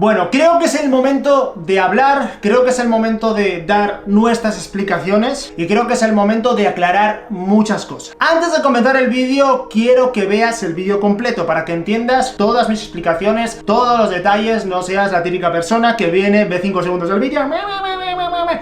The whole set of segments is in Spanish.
Bueno, creo que es el momento de hablar, creo que es el momento de dar nuestras explicaciones y creo que es el momento de aclarar muchas cosas. Antes de comenzar el vídeo, quiero que veas el vídeo completo para que entiendas todas mis explicaciones, todos los detalles, no seas la típica persona que viene, ve 5 segundos del vídeo.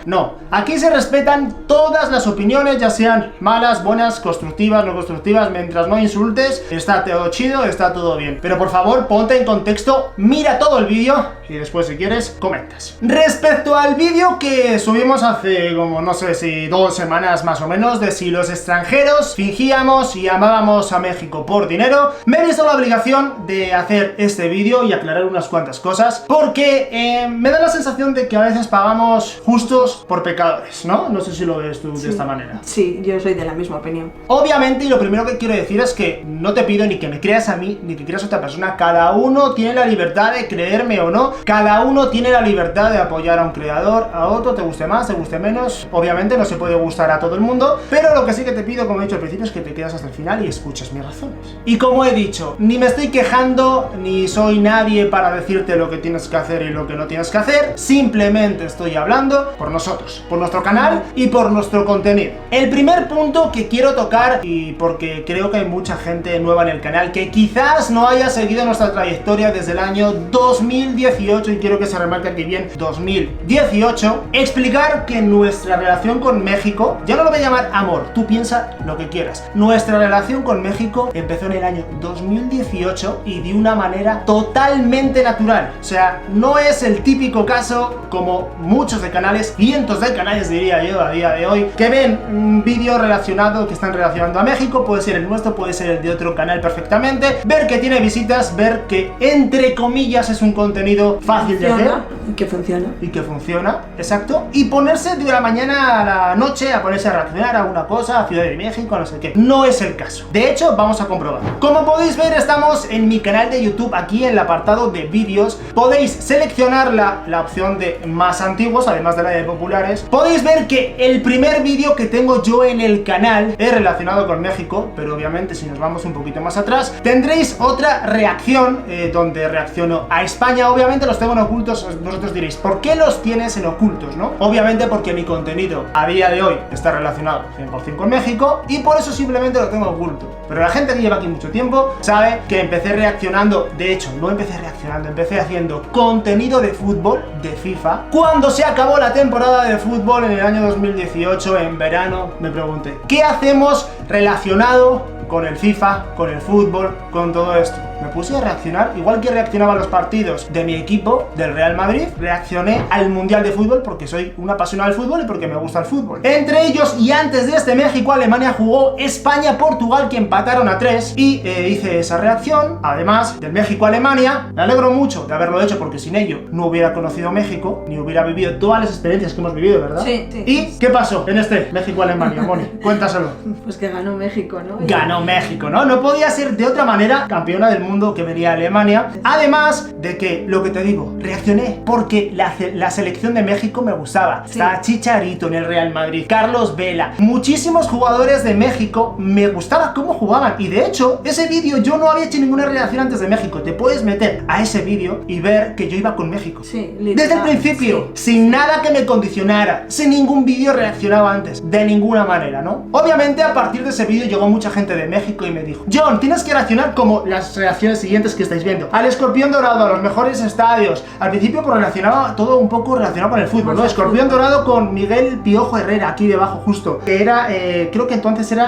No, aquí se respetan todas las opiniones, ya sean malas, buenas, constructivas, no constructivas, mientras no insultes, está todo chido, está todo bien. Pero por favor, ponte en contexto, mira todo el vídeo y después, si quieres, comentas. Respecto al vídeo que subimos hace como, no sé si 2 semanas más o menos, de si los extranjeros fingíamos y amábamos a México por dinero, me he visto la obligación de hacer este vídeo y aclarar unas cuantas cosas, porque me da la sensación de que a veces pagamos justos por pecadores, ¿no? No sé si lo ves tú de esta manera. Sí, yo soy de la misma opinión. Obviamente, y lo primero que quiero decir es que no te pido ni que me creas a mí, ni que creas a otra persona. Cada uno tiene la libertad de creerme o no. Cada uno tiene la libertad de apoyar a un creador, a otro, te guste más, te guste menos. Obviamente no se puede gustar a todo el mundo, pero lo que sí que te pido, como he dicho al principio, es que te quedas hasta el final y escuches mis razones. Y como he dicho, ni me estoy quejando, ni soy nadie para decirte lo que tienes que hacer y lo que no tienes que hacer. Simplemente estoy hablando por nosotros, por nuestro canal y por nuestro contenido. El primer punto que quiero tocar, y porque creo que hay mucha gente nueva en el canal que quizás no haya seguido nuestra trayectoria desde el año 2018, y quiero que se remarque aquí bien 2018, explicar que nuestra relación con México, ya no lo voy a llamar amor, tú piensa lo que quieras, nuestra relación con México empezó en el año 2018 y de una manera totalmente natural. O sea, no es el típico caso como muchos de canales, cientos de canales diría yo a día de hoy, que ven un vídeo relacionado, que están relacionando a México, puede ser el nuestro, puede ser el de otro canal perfectamente, ver que tiene visitas, ver que entre comillas es un contenido fácil de hacer y que funciona, exacto, y ponerse de la mañana a la noche a ponerse a reaccionar a una cosa, a Ciudad de México, no sé qué. No es el caso. De hecho, vamos a comprobar. Como podéis ver, estamos en mi canal de YouTube, aquí en el apartado de vídeos. Podéis seleccionar la opción de más antiguos, además de la de populares. Podéis ver que el primer vídeo que tengo yo en el canal es relacionado con México, pero obviamente si nos vamos un poquito más atrás, tendréis otra reacción donde reacciono a España. Obviamente los tengo en ocultos. Vosotros diréis, ¿por qué los tienes en ocultos, no? Obviamente porque mi contenido a día de hoy está relacionado 100% con México y por eso simplemente lo tengo oculto. Pero la gente que lleva aquí mucho tiempo sabe que empecé reaccionando, de hecho no empecé reaccionando, empecé haciendo contenido de fútbol, de FIFA. Cuando se acabó la temporada de fútbol en el año 2018, en verano, me pregunté, ¿qué hacemos relacionado con el FIFA, con el fútbol, con todo esto? Me puse a reaccionar, igual que reaccionaba a los partidos de mi equipo, del Real Madrid, reaccioné al Mundial de Fútbol porque soy un apasionado del fútbol y porque me gusta el fútbol. Entre ellos, y antes de este México-Alemania, jugó España-Portugal, que empataron a 3, y hice esa reacción. Además del México-Alemania, me alegro mucho de haberlo hecho porque sin ello no hubiera conocido México, ni hubiera vivido todas las experiencias que hemos vivido, ¿verdad? Sí, sí. ¿Y qué pasó en este México-Alemania, Moni? Cuéntaselo. Pues que ganó México, ¿no? Ganó México, ¿no? No podía ser de otra manera, campeona del mundo que venía Alemania. Además de que, lo que te digo, reaccioné porque la selección de México me gustaba. Sí. Estaba Chicharito en el Real Madrid, Carlos Vela, muchísimos jugadores de México, me gustaba cómo jugaban. Y de hecho, ese vídeo yo no había hecho ninguna reacción antes de México. Te puedes meter a ese vídeo y ver que yo iba con México. Sí, desde el principio, sí. Sin nada que me condicionara, sin ningún vídeo reaccionaba antes, de ninguna manera, ¿no? Obviamente, a partir de ese vídeo llegó mucha gente de México y me dijo, John, tienes que reaccionar como las reacciones siguientes que estáis viendo, al Escorpión Dorado, a los mejores estadios. Al principio pues relacionaba todo un poco relacionado con el fútbol, ¿no? Escorpión Dorado con Miguel Piojo Herrera, aquí debajo justo, que era, creo que entonces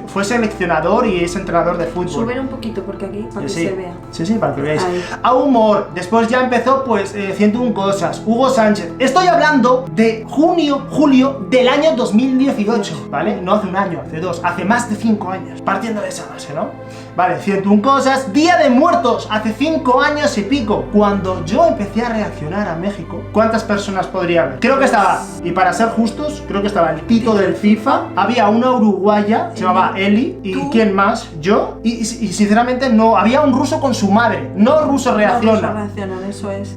fue seleccionador y es entrenador de fútbol. Subir un poquito porque aquí, para que se vea. Sí, para que veáis. Ahí. A humor, después ya empezó pues 101 cosas, Hugo Sánchez. Estoy hablando de julio del año 2018, ¿vale? No hace un año, hace 2, hace más de 5 años, partiendo de esa base, ¿no? Vale, 101 cosas, Día de Muertos, hace 5 años y pico. Cuando yo empecé a reaccionar a México, ¿cuántas personas podría haber? Creo que estaba, y para ser justos, creo que estaba el Tito del FIFA, había una uruguaya, se llamaba Eli, y ¿tú? ¿quién más? Yo, y sinceramente no, había un ruso con su madre, no ruso reacciona. No, reaccionan, eso es.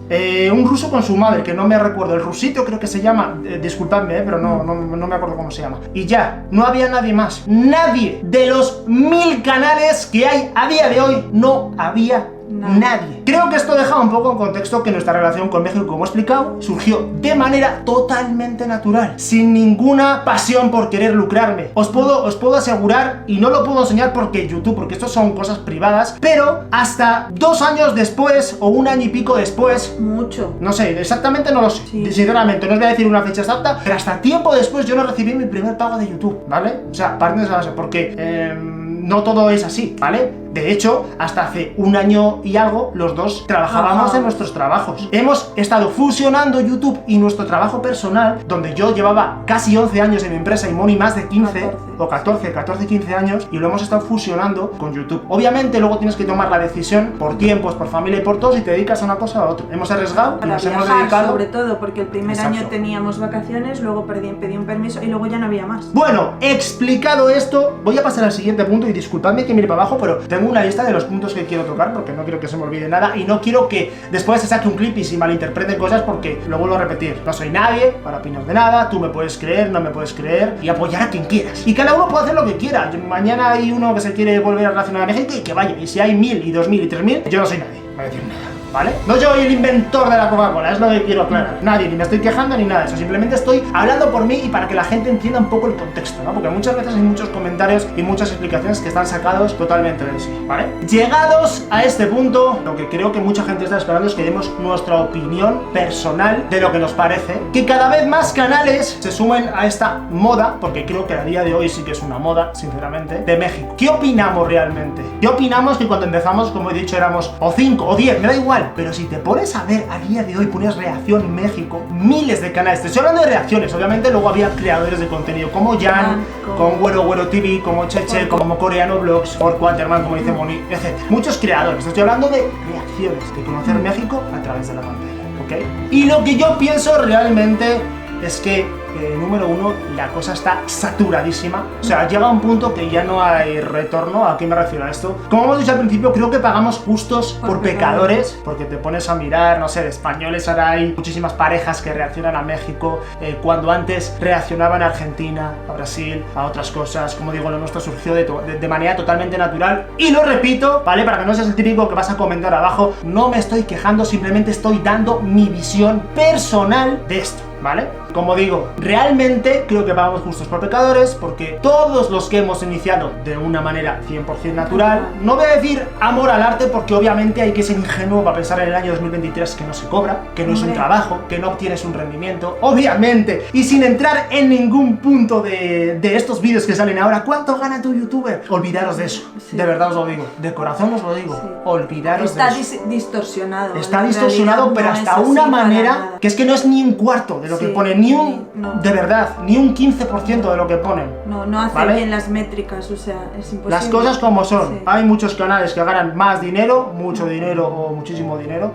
Un ruso con su madre, que no me recuerdo, el rusito creo que se llama, disculpadme, pero no me acuerdo cómo se llama. Y ya, no había nadie más, nadie de los 1000 canales que hay a día de hoy, no había Nadie. Creo que esto deja un poco en contexto que nuestra relación con México, como he explicado, surgió de manera totalmente natural, sin ninguna pasión por querer lucrarme. Os puedo asegurar, y no lo puedo enseñar porque YouTube, porque esto son cosas privadas, pero hasta 2 años después, o 1 año y pico después, mucho. no sé, exactamente no lo sé. Sí. Sinceramente, no os voy a decir una fecha exacta, pero hasta tiempo después yo no recibí mi primer pago de YouTube, ¿vale? O sea, parten de esa base, porque no todo es así, ¿vale? De hecho, hasta hace 1 año y algo, los dos trabajábamos en nuestros trabajos. Hemos estado fusionando YouTube y nuestro trabajo personal, donde yo llevaba casi 11 años en mi empresa y Moni más de 15 o 14, 15 años, y lo hemos estado fusionando con YouTube. Obviamente luego tienes que tomar la decisión por tiempos, por familia y por todo, si te dedicas a una cosa o a otra. Hemos arriesgado y Para nos viajar, hemos dedicado. sobre todo, porque el primer Exacto. año teníamos vacaciones, luego pedí un permiso y luego ya no había más. Bueno, explicado esto, voy a pasar al siguiente punto y disculpadme que mire para abajo, pero tengo una lista de los puntos que quiero tocar porque no quiero que se me olvide nada y no quiero que después se saque un clip y se malinterpreten cosas porque lo vuelvo a repetir. No soy nadie para opinar de nada, tú me puedes creer, no me puedes creer y apoyar a quien quieras. Y cada uno puede hacer lo que quiera. Mañana hay uno que se quiere volver a relacionar a México y que vaya. Y si hay 1000 y 2000 y 3000, yo no soy nadie, no voy a decir nada. ¿Vale? No soy el inventor de la Coca-Cola, es lo que quiero aclarar. Nadie, ni me estoy quejando ni nada de eso. Simplemente estoy hablando por mí y para que la gente entienda un poco el contexto, ¿no? Porque muchas veces hay muchos comentarios y muchas explicaciones que están sacados totalmente de sí, ¿vale? Llegados a este punto, lo que creo que mucha gente está esperando es que demos nuestra opinión personal de lo que nos parece. Que cada vez más canales se sumen a esta moda, porque creo que a día de hoy sí que es una moda, sinceramente, de México. ¿Qué opinamos realmente? ¿Qué opinamos que cuando empezamos, como he dicho, éramos o 5 o 10, me da igual? Pero si te pones a ver a día de hoy, pones Reacción México, miles de canales, te estoy hablando de reacciones, obviamente luego había creadores de contenido como Jan, con Güero Güero TV, como Cheche, como Coreano Vlogs, por Quaterman, como dice Moni, etc. Muchos creadores, te estoy hablando de reacciones, de conocer México a través de la pantalla, ¿ok? Y lo que yo pienso realmente es que número 1, la cosa está saturadísima. O sea, llega un punto que ya no hay retorno. ¿A qué me refiero a esto? Como hemos dicho al principio, creo que pagamos justos por pecadores, porque te pones a mirar, no sé, de españoles ahora hay muchísimas parejas que reaccionan a México, cuando antes reaccionaban a Argentina, a Brasil, a otras cosas. Como digo, lo nuestro surgió de manera totalmente natural. Y lo repito, ¿vale? Para que no seas el típico que vas a comentar abajo, no me estoy quejando, simplemente estoy dando mi visión personal de esto, ¿vale? Como digo, realmente creo que pagamos justos por pecadores, porque todos los que hemos iniciado de una manera 100% natural, no voy a decir amor al arte, porque obviamente hay que ser ingenuo para pensar en el año 2023 que no se cobra, que no es un trabajo, que no obtienes un rendimiento, obviamente, y sin entrar en ningún punto de estos vídeos que salen ahora, ¿cuánto gana tu youtuber? Olvidaros de eso, de verdad os lo digo, de corazón os lo digo, olvidaros de eso. Está distorsionado. Está distorsionado, pero hasta una manera que es que no es ni un cuarto de lo que ponen, ni un, de verdad, ni un 15% de lo que ponen. No hace bien las métricas, o sea, es imposible. Las cosas como son. Hay muchos canales que ganan más dinero, mucho dinero o muchísimo dinero,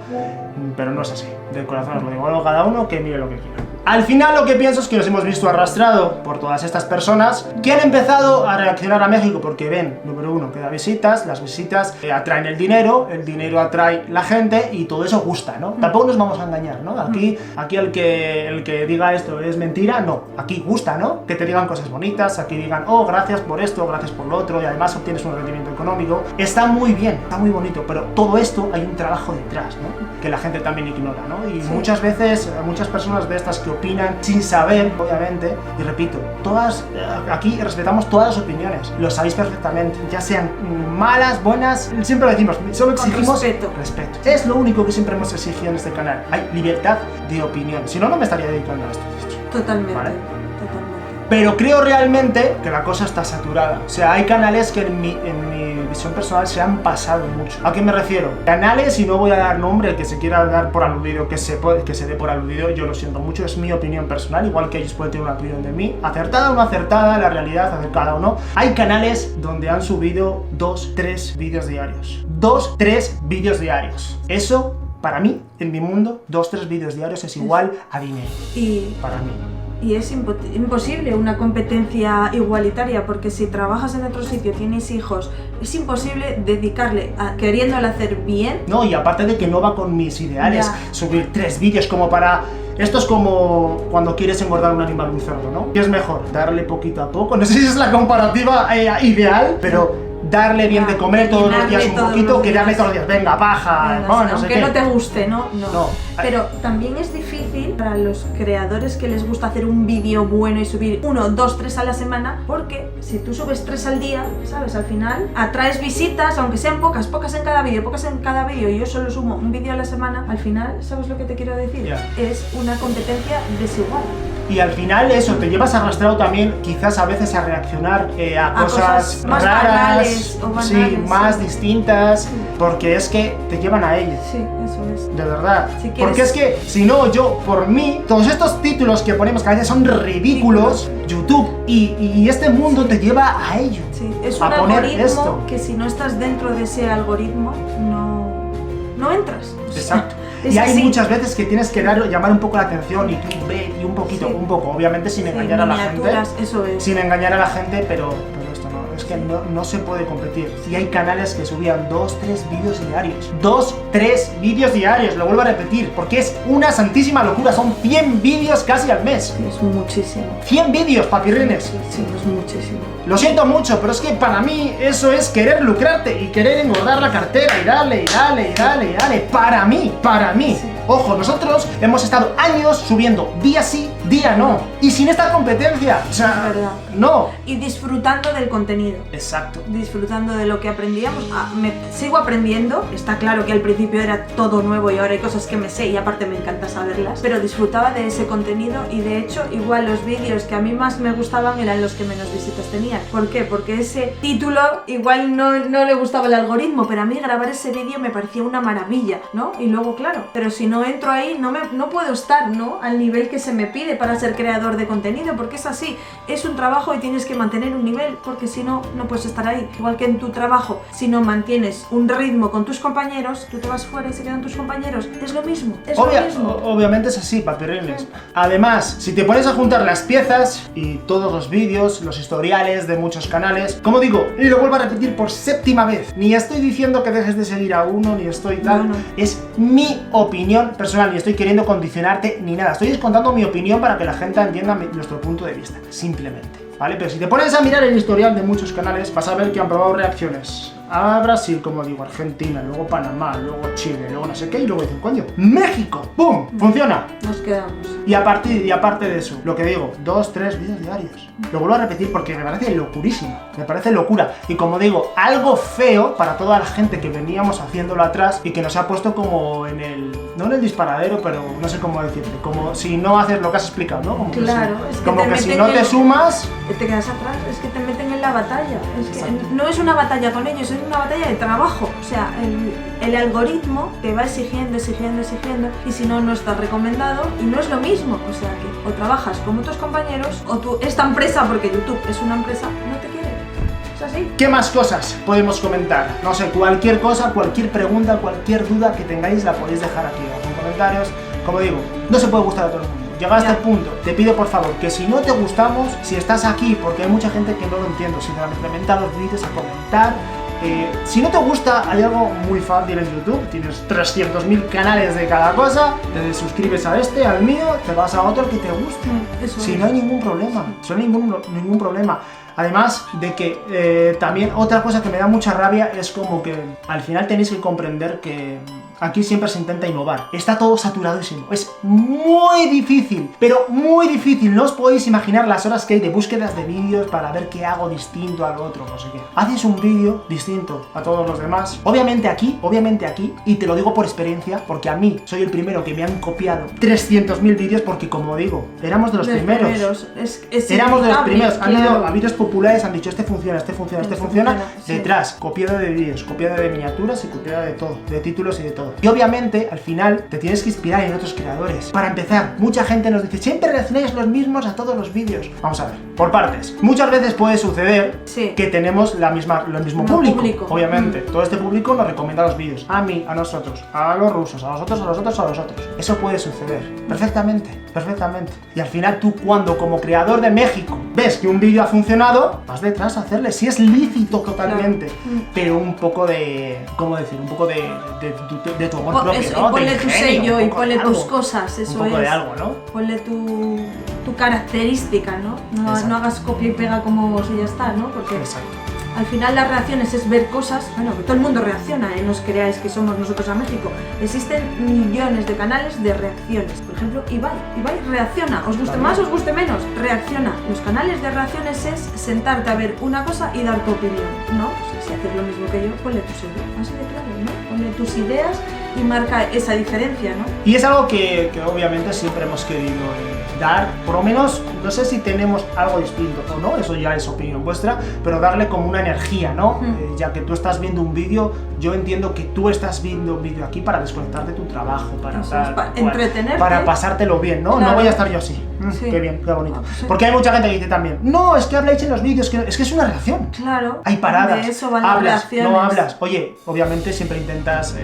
pero no es así. De corazón os lo digo, luego cada uno que mire lo que quiera. Al final lo que pienso es que nos hemos visto arrastrado por todas estas personas que han empezado a reaccionar a México porque ven, número 1, que da visitas, las visitas atraen el dinero atrae la gente y todo eso gusta, ¿no? Tampoco nos vamos a engañar, ¿no? Aquí el que diga esto es mentira, no. Aquí gusta, ¿no? Que te digan cosas bonitas, aquí digan, oh, gracias por esto, gracias por lo otro y además obtienes un rendimiento económico. Está muy bien, está muy bonito, pero todo esto hay un trabajo detrás, ¿no? Que la gente también ignora, ¿no? Y muchas veces, muchas personas de estas que opinan sin saber, obviamente, y repito, aquí respetamos todas las opiniones, lo sabéis perfectamente, ya sean malas, buenas, siempre lo decimos, solo exigimos respeto. Es lo único que siempre hemos exigido en este canal, hay libertad de opinión, si no, no me estaría dedicando a esto. Totalmente, ¿vale? totalmente. Pero creo realmente que la cosa está saturada. O sea, hay canales que en mi visión personal se han pasado mucho. ¿A qué me refiero? Canales, y no voy a dar nombre, el que se quiera dar por aludido, que se dé por aludido, yo lo siento mucho, es mi opinión personal, igual que ellos pueden tener una opinión de mí. Acertada o no acertada, la realidad, acertada o no. Hay canales donde han subido 2-3 vídeos diarios. 2-3 vídeos diarios. Eso, para mí, en mi mundo, 2-3 vídeos diarios es igual a dinero. Para mí. Y es imposible una competencia igualitaria, porque si trabajas en otro sitio, tienes hijos, es imposible dedicarle queriéndolo hacer bien. No, y aparte de que no va con mis ideales, subir 3 vídeos como para... Esto es como cuando quieres engordar un animal, un cerdo, ¿no? ¿Qué es mejor? Darle poquito a poco. No sé si es la comparativa ideal, pero darle bien de comer todos los días un poquito, que darle todos los días, venga, paja, no sé aunque qué. no te guste, ¿no? No. Pero también es difícil para los creadores que les gusta hacer un vídeo bueno y subir 1, 2, 3 a la semana, porque si tú subes 3 al día, ¿sabes? Al final atraes visitas, aunque sean pocas en cada vídeo, y yo solo sumo un vídeo a la semana, al final, ¿sabes lo que te quiero decir? Yeah. Es una competencia desigual. Y al final eso, te llevas arrastrado también quizás a veces a reaccionar a cosas más raras, banales o banales, sí, más sí. distintas, Sí. porque es que te llevan a ello. Sí, eso es. De verdad. Si quieres- Porque es que, si no, yo, por mí, todos estos títulos que ponemos que a veces son ridículos, YouTube y este mundo te lleva a ello. Sí, es a un poner algoritmo esto. que si no estás dentro de ese algoritmo, no entras. O sea, Exacto. es Y hay así. muchas veces que tienes que llamar un poco la atención y clickbait y un poquito, Sí. un poco, obviamente sin Sí, engañar a la gente. miniaturas, eso es. Sin engañar a la gente, pero esto no, es que no se puede competir. Y hay canales que subían 2, 3 vídeos diarios. 2, 3 vídeos diarios, lo vuelvo a repetir, porque es una santísima locura, son 100 vídeos casi al mes. Sí, es muchísimo. 100 vídeos, papirrines. Sí, es muchísimo. Lo siento mucho, pero es que para mí eso es querer lucrarte y querer engordar la cartera y dale. Para mí. Sí. Ojo, nosotros hemos estado años subiendo día sí, día no. Y sin esta competencia. O sea, Es verdad. no. Y disfrutando del contenido. Exacto. Disfrutando de lo que aprendíamos. Sigo aprendiendo. Está claro que al principio era todo nuevo y ahora hay cosas que me sé y aparte me encanta saberlas. Pero disfrutaba de ese contenido y de hecho igual los vídeos que a mí más me gustaban eran los que menos visitas tenían. ¿Por qué? Porque ese título igual no le gustaba el algoritmo, pero a mí grabar ese vídeo me parecía una maravilla, ¿no? Y luego, claro, pero si no entro ahí no puedo estar, ¿no? Al nivel que se me pide para ser creador de contenido, porque es así, es un trabajo y tienes que mantener un nivel, porque si no, no puedes estar ahí. Igual que en tu trabajo, si no mantienes un ritmo con tus compañeros, tú te vas fuera y se quedan tus compañeros. Es lo mismo, es lo mismo. Obviamente es así, papirrines. Además, si te pones a juntar las piezas y todos los vídeos, los historiales de muchos canales, como digo, y lo vuelvo a repetir por 7ª vez, ni estoy diciendo que dejes de seguir a uno, ni estoy tal, No. es mi opinión personal, ni estoy queriendo condicionarte ni nada, estoy contando mi opinión para que la gente entienda nuestro punto de vista, simplemente. ¿Vale? Pero si te pones a mirar el historial de muchos canales, vas a ver que han probado reacciones a Brasil, como digo, Argentina, luego Panamá, luego Chile, luego no sé qué, y luego dicen, coño, México, ¡pum! Funciona. Nos quedamos. Y aparte de eso, lo que digo, 2, 3 vídeos diarios. Lo vuelvo a repetir porque me parece locurísimo, me parece locura. Y como digo, algo feo para toda la gente que veníamos haciéndolo atrás y que nos ha puesto como en el, no en el disparadero, pero no sé cómo decirte, como si no haces lo que has explicado, ¿no? Como Claro, que es si, que como te que si meten no te en- sumas, Te quedas atrás, es que te meten en la batalla. Es que Exacto. no es una batalla con ellos, es una batalla de trabajo. O sea, el algoritmo te va exigiendo, y si no, no estás recomendado y no es lo mismo. O sea que o trabajas como tus compañeros o esta empresa, porque YouTube es una empresa, no te quiere. Es así. ¿qué más cosas podemos comentar? No sé, cualquier cosa, cualquier pregunta, cualquier duda que tengáis la podéis dejar aquí abajo en comentarios. Como digo, no se puede gustar a todo el mundo. Llega a este Ya. punto, te pido por favor que si no te gustamos, si estás aquí, porque hay mucha gente que no lo entiendo, sinceramente, a los vídeos, a comentar. Si no te gusta, hay algo muy fácil en YouTube, tienes 300.000 canales de cada cosa, te suscribes a este, al mío, te vas a otro que te guste. Eso Si es. no hay ningún problema, no hay ningún problema. Además de que también otra cosa que me da mucha rabia es como que al final tenéis que comprender que aquí siempre se intenta innovar. Está todo saturadísimo. Es muy difícil, pero muy difícil. No os podéis imaginar las horas que hay de búsquedas de vídeos para ver qué hago distinto al otro, no sé qué. Haces un vídeo distinto a todos los demás. Obviamente aquí, y te lo digo por experiencia, porque a mí soy el primero que me han copiado 300.000 vídeos porque, como digo, éramos de los primeros. Es Éramos de los innegable, primeros, han ido claro. a vídeos populares, han dicho este funciona, Este funciona, sí. detrás, copiado de vídeos, copiado de miniaturas y copiado de todo, de títulos y de todo. Y obviamente, al final, te tienes que inspirar en otros creadores. Para empezar, mucha gente nos dice, siempre reaccionáis los mismos a todos los vídeos. Vamos a ver, por partes. Muchas veces puede suceder Sí. que tenemos el mismo público. Obviamente, Mm. todo este público nos recomienda los vídeos. A mí, a nosotros, a los rusos, a los otros, a los otros, a los otros. Eso puede suceder. Perfectamente. Y al final tú, cuando como creador de México ves que un vídeo ha funcionado, vas detrás a hacerle. Si es lícito totalmente, Claro. pero un poco de, ¿cómo decir? Un poco de tu amor propio, Eso, ¿no? y ponle De tu ingenio, sello un y poco de ponle tus algo. cosas, eso Un poco es. de algo, ¿no? Ponle tu característica, ¿no? Exacto. No hagas copia y pega como si ya está, ¿no? Porque Exacto. Al final las reacciones es ver cosas, bueno, que todo el mundo reacciona, no os creáis que somos nosotros a México. Existen millones de canales de reacciones. Por ejemplo, Ibai reacciona, os guste más, os guste menos, reacciona. Los canales de reacciones es sentarte a ver una cosa y dar tu opinión, ¿no? Si haces lo mismo que yo, ponle tus ideas, así de claro, ¿no? Ponle tus ideas y marca esa diferencia, ¿no? Y es algo que obviamente siempre hemos querido dar, por lo menos, no sé si tenemos algo distinto o no, eso ya es opinión vuestra, pero darle como una energía, ¿no? Ya que tú estás viendo un vídeo, yo entiendo que tú estás viendo un vídeo aquí para desconectar de tu trabajo, para entretenerte, para pasártelo bien, ¿no? Claro. No voy a estar yo así. Sí. Qué bien, qué bonito. Sí. Porque hay mucha gente que dice también, no, es que habláis en los vídeos, es que es una reacción. Claro. Hay paradas. De eso van hablas, las reacciones. no hablas. Oye, obviamente siempre intentas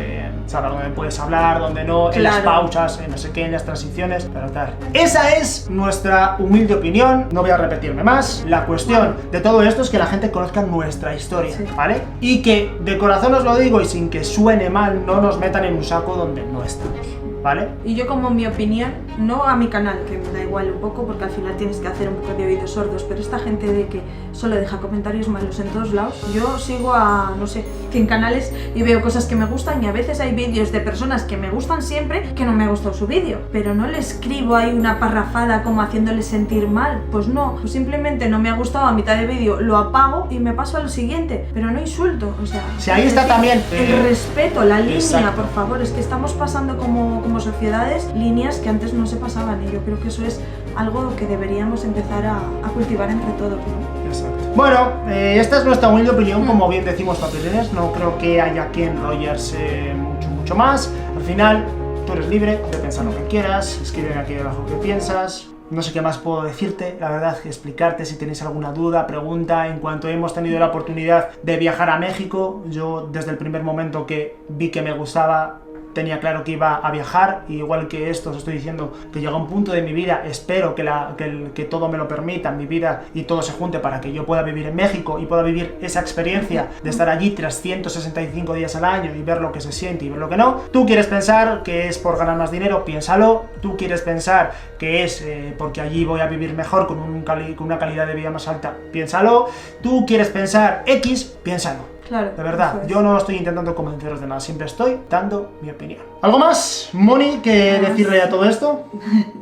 saber dónde puedes hablar, dónde no, claro. En las pausas, en no sé qué, en las transiciones, pero tal. Esa es nuestra humilde opinión, no voy a repetirme más. La cuestión de todo esto es que la gente conozca nuestra historia, sí. ¿Vale? Y que de corazón os lo digo y sin que suene mal, no nos metan en un saco donde no estamos. ¿Vale? Y yo como mi opinión, no a mi canal, que me da igual un poco porque al final tienes que hacer un poco de oídos sordos, pero esta gente de que solo deja comentarios malos en todos lados, yo sigo a, no sé, 100 canales y veo cosas que me gustan y a veces hay vídeos de personas que me gustan siempre que no me ha gustado su vídeo, pero no le escribo ahí una parrafada como haciéndole sentir mal, pues no, pues simplemente no me ha gustado a mitad de vídeo, lo apago y me paso al siguiente, pero no insulto, o sea... Si ahí está también... El respeto, la línea, exacto. Por favor, es que estamos pasando como sociedades, líneas que antes no se pasaban y yo creo que eso es algo que deberíamos empezar a cultivar entre todos, ¿no? Exacto. Bueno, esta es nuestra humilde opinión, como bien decimos papelines, no creo que haya que enrollarse mucho más. Al final, tú eres libre de pensar lo que quieras, escribe aquí abajo qué piensas. No sé qué más puedo decirte, la verdad, explicarte si tenéis alguna duda, pregunta. En cuanto hemos tenido la oportunidad de viajar a México, yo desde el primer momento que vi que me gustaba, tenía claro que iba a viajar, y igual que esto os estoy diciendo que llega un punto de mi vida, espero que todo me lo permita, mi vida, y todo se junte para que yo pueda vivir en México y pueda vivir esa experiencia de estar allí 365 días al año y ver lo que se siente y ver lo que no. Tú quieres pensar que es por ganar más dinero, piénsalo. Tú quieres pensar que es porque allí voy a vivir mejor con una calidad de vida más alta, piénsalo. Tú quieres pensar X, piénsalo. Claro, de verdad, yo no estoy intentando convenceros de nada, siempre estoy dando mi opinión. ¿Algo más, Moni, que decirle a todo esto?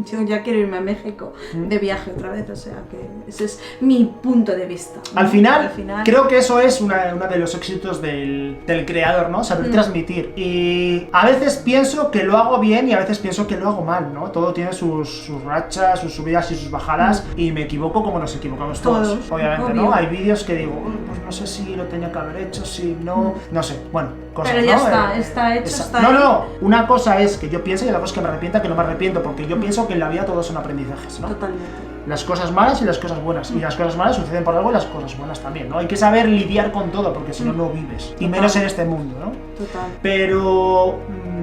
Yo ya quiero irme a México de viaje otra vez, o sea que ese es mi punto de vista. Al final creo que eso es uno de los éxitos del creador, ¿no? Saber transmitir. Y a veces pienso que lo hago bien y a veces pienso que lo hago mal, ¿no? Todo tiene sus rachas, sus subidas y sus bajadas, y me equivoco como nos equivocamos todos obviamente, obvio. ¿No? Hay vídeos que digo, pues no sé si lo tenía que haber hecho, si no, no sé, bueno, cosas, pero ya ¿no? está hecho, está No, una cosa es que yo piense y la cosa es que me arrepienta, que no me arrepiento, porque yo pienso que en la vida todos son aprendizajes, ¿no? Totalmente. Las cosas malas y las cosas buenas, y las cosas malas suceden por algo y las cosas buenas también, ¿no? Hay que saber lidiar con todo, porque si no, no vives, y menos en este mundo, ¿no? Total. Pero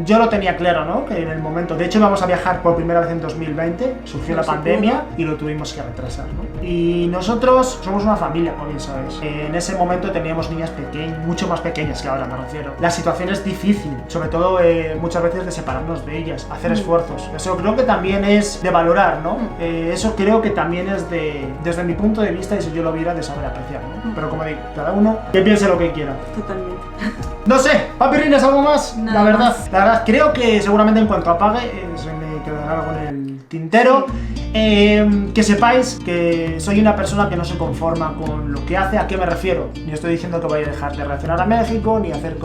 yo lo tenía claro, ¿no? Que en el momento, de hecho íbamos a viajar por primera vez en 2020, surgió la pandemia y lo tuvimos que retrasar, ¿no? Y nosotros somos una familia, como bien sabéis. En ese momento teníamos niñas pequeñas, mucho más pequeñas que ahora, me refiero. La situación es difícil, sobre todo muchas veces de separarnos de ellas, hacer esfuerzos. Eso creo que también es de valorar, ¿no? Eso creo que también es desde mi punto de vista, y si yo lo viera, de saber apreciar, ¿no? Pero como digo, cada uno que piense lo que quiera. Totalmente. No sé, papirrines, ¿algo más? Nada la verdad, más. Creo que seguramente en cuanto apague se me quedará algo en el tintero. Que sepáis que soy una persona que no se conforma con lo que hace. ¿A qué me refiero? Ni estoy diciendo que vaya a dejar de reaccionar a México, ni hacer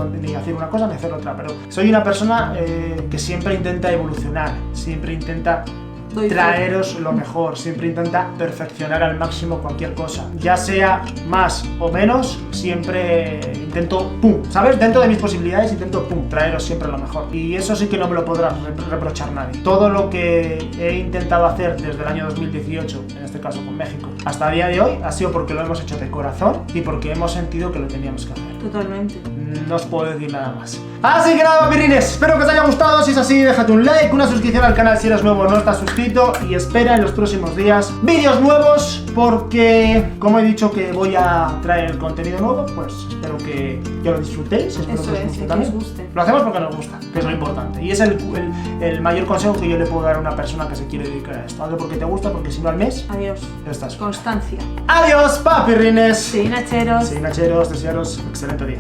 una cosa, ni hacer otra, pero soy una persona que siempre intenta evolucionar, siempre intenta traeros lo mejor, siempre intenta perfeccionar al máximo cualquier cosa, ya sea más o menos, siempre intento, ¿sabes? Dentro de mis posibilidades intento, traeros siempre lo mejor, y eso sí que no me lo podrá reprochar nadie. Todo lo que he intentado hacer desde el año 2018, en este caso con México, hasta el día de hoy, ha sido porque lo hemos hecho de corazón y porque hemos sentido que lo teníamos que hacer. Totalmente. No os puedo decir nada más. Así que nada, papirrines, espero que os haya gustado. Si es así, déjate un like, una suscripción al canal si eres nuevo o no estás suscrito. Y espera en los próximos días vídeos nuevos, porque como he dicho que voy a traer contenido nuevo, pues espero que lo disfrutéis. Espero Eso que os es, guste que también. os guste. Lo hacemos porque nos gusta, que es lo importante. Y es el mayor consejo que yo le puedo dar a una persona que se quiere dedicar a esto. Hazlo porque te gusta, porque si no al mes, Adiós. estás. Constancia. Adiós, papirrines. Sí, Nacheros. Sí, Nacheros, desearos excelente día.